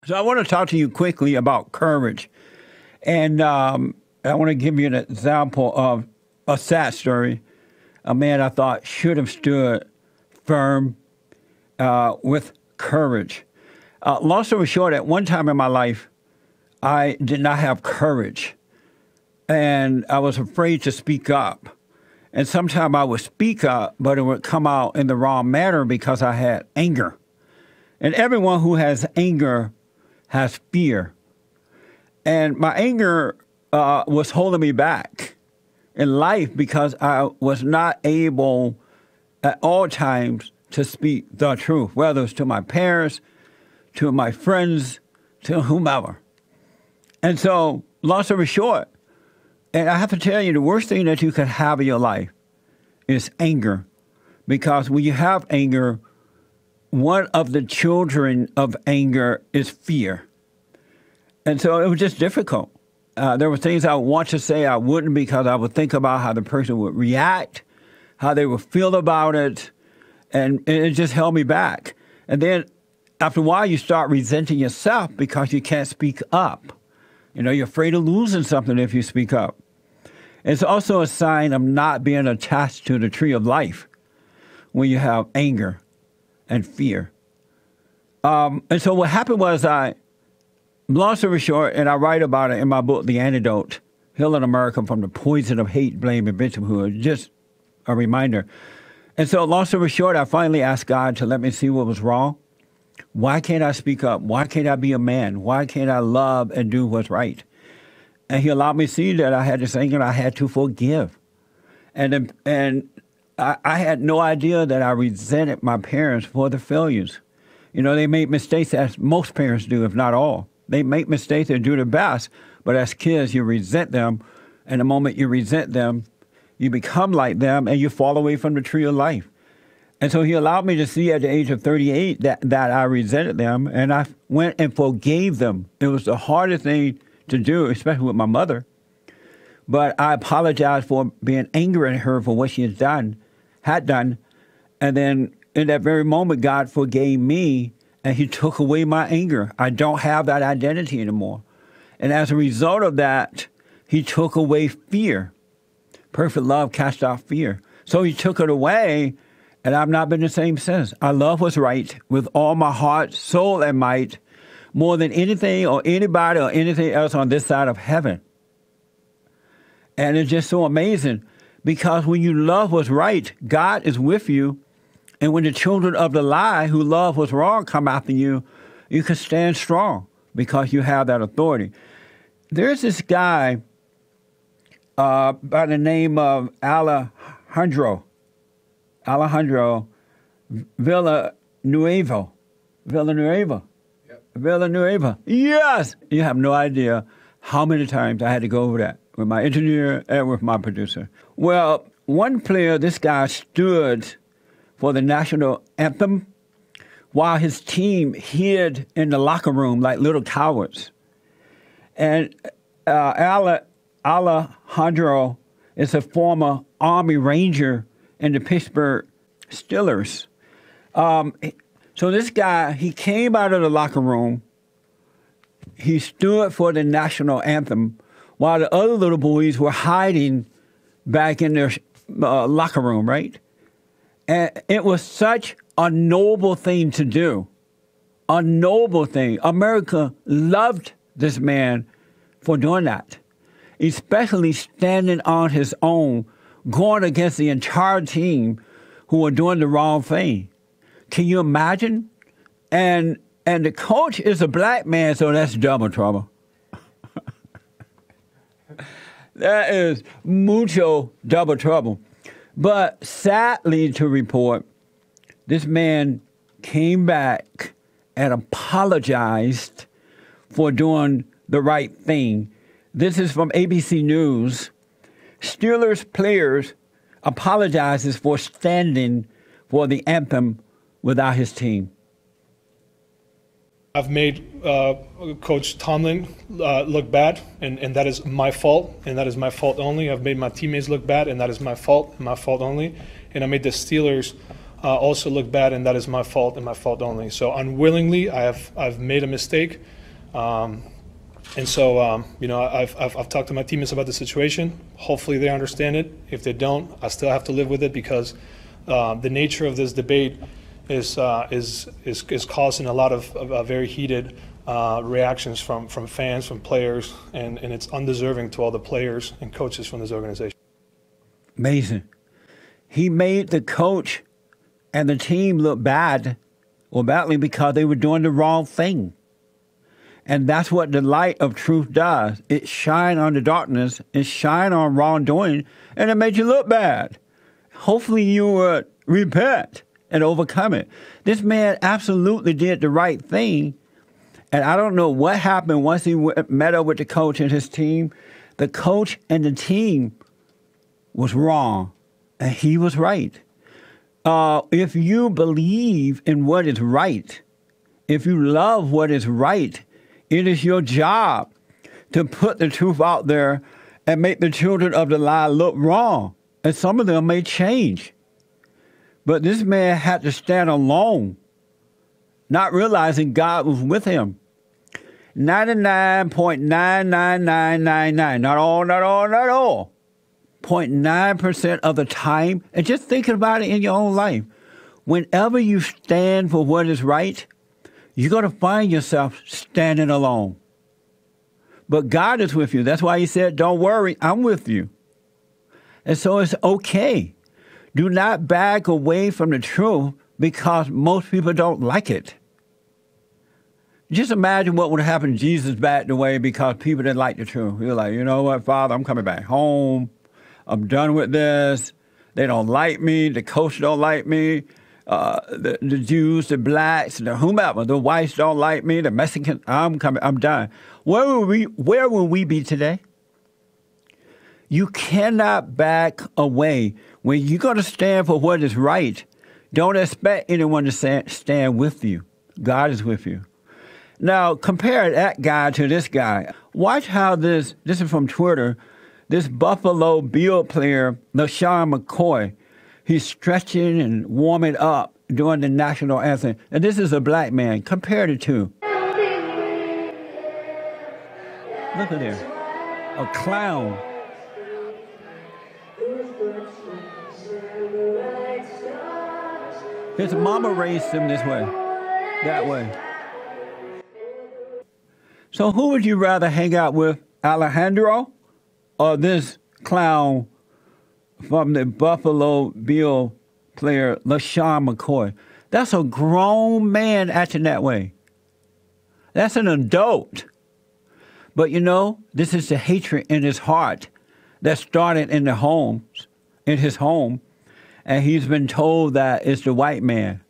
So I want to talk to you quickly about courage. And I want to give you an example of a sad story. A man I thought should have stood firm with courage. Long story short, at one time in my life, I did not have courage. And I was afraid to speak up. And sometimes I would speak up, but it would come out in the wrong manner because I had anger. And everyone who has anger has fear. And my anger was holding me back in life because I was not able at all times to speak the truth, whether it's to my parents, to my friends, to whomever. And so, long story short, and I have to tell you, the worst thing that you could have in your life is anger. Because when you have anger, one of the children of anger is fear. And so it was just difficult. There were things I would want to say I wouldn't because I would think about how the person would react, how they would feel about it, and it just held me back. And then after a while, you start resenting yourself because you can't speak up. You know, you're afraid of losing something if you speak up. It's also a sign of not being attached to the tree of life when you have anger and fear. And so what happened was long story short, and I write about it in my book, The Antidote, Healing America from the Poison of Hate, Blame, and Victimhood, just a reminder. And so long story short, I finally asked God to let me see what was wrong. Why can't I speak up? Why can't I be a man? Why can't I love and do what's right? And he allowed me to see that I had this anger and I had to forgive. And I had no idea that I resented my parents for the failures. You know, they made mistakes as most parents do, if not all. They make mistakes and do their best, but as kids, you resent them. And the moment you resent them, you become like them and you fall away from the tree of life. And so he allowed me to see at the age of 38 that I resented them, and I went and forgave them. It was the hardest thing to do, especially with my mother. But I apologized for being angry at her for what she had done. And then in that very moment, God forgave me, and he took away my anger. I don't have that identity anymore. And as a result of that, he took away fear. Perfect love cast out fear. So he took it away, and I've not been the same since. I love what's right with all my heart, soul, and might, more than anything or anybody or anything else on this side of heaven. And it's just so amazing because when you love what's right, God is with you. And when the children of the lie who love what's wrong come after you, you can stand strong because you have that authority. There's this guy by the name of Alejandro Villanueva. Yep. Villanueva. Yes! You have no idea how many times I had to go over that with my engineer and with my producer. Well, one player, this guy stood for the national anthem while his team hid in the locker room like little cowards. And Alejandro is a former Army Ranger in the Pittsburgh Steelers. So this guy, he came out of the locker room. He stood for the national anthem while the other little boys were hiding back in their locker room, right? And it was such a noble thing to do. A noble thing. America loved this man for doing that, especially standing on his own, going against the entire team who were doing the wrong thing. Can you imagine? And the coach is a black man, so that's double trouble. That is mucho double trouble. But sadly to report, this man came back and apologized for doing the right thing. This is from ABC News. Steelers players apologizes for standing for the anthem without his team. I've made Coach Tomlin look bad, and that is my fault, and that is my fault only. I've made my teammates look bad, and that is my fault only. And I made the Steelers also look bad, and that is my fault and my fault only. So unwillingly, I've made a mistake, And so, you know, I've talked to my teammates about the situation. Hopefully they understand it. If they don't, I still have to live with it, because the nature of this debate is causing a lot of very heated reactions from fans, from players, and it's undeserving to all the players and coaches from this organization. Amazing. He made the coach and the team look bad or badly because they were doing the wrong thing. And that's what the light of truth does. It shines on the darkness, it shines on wrongdoing, and it made you look bad. Hopefully you would repent and overcome it. This man absolutely did the right thing. And I don't know what happened once he met up with the coach and his team. The coach and the team was wrong, and he was right. If you believe in what is right, if you love what is right, it is your job to put the truth out there and make the children of the lie look wrong. And some of them may change. But this man had to stand alone, not realizing God was with him. 99.99999, not all, 0.9% of the time. And just thinking about it in your own life. Whenever you stand for what is right, you're going to find yourself standing alone. But God is with you. That's why he said, don't worry, I'm with you. And so it's okay. Do not back away from the truth because most people don't like it. Just imagine what would happen if Jesus backed away because people didn't like the truth. You're like, you know what, Father, I'm coming back home. I'm done with this. They don't like me. The coach don't like me. The Jews, the blacks, the whomever, the whites don't like me, the Mexicans, I'm coming, I'm done. Where will we be today? You cannot back away. When you're going to stand for what is right, don't expect anyone to stand with you. God is with you. Now, compare that guy to this guy. Watch how this is from Twitter, this Buffalo Bill player, LaShawn McCoy, he's stretching and warming up during the national anthem. And this is a black man. Compare the two. Look at there. A clown. His mama raised him this way, that way. So who would you rather hang out with, Alejandro or this clown from the Buffalo Bill player, LaShawn McCoy? That's a grown man acting that way. That's an adult. But you know, this is the hatred in his heart that started in his home, and he's been told that it's the white man.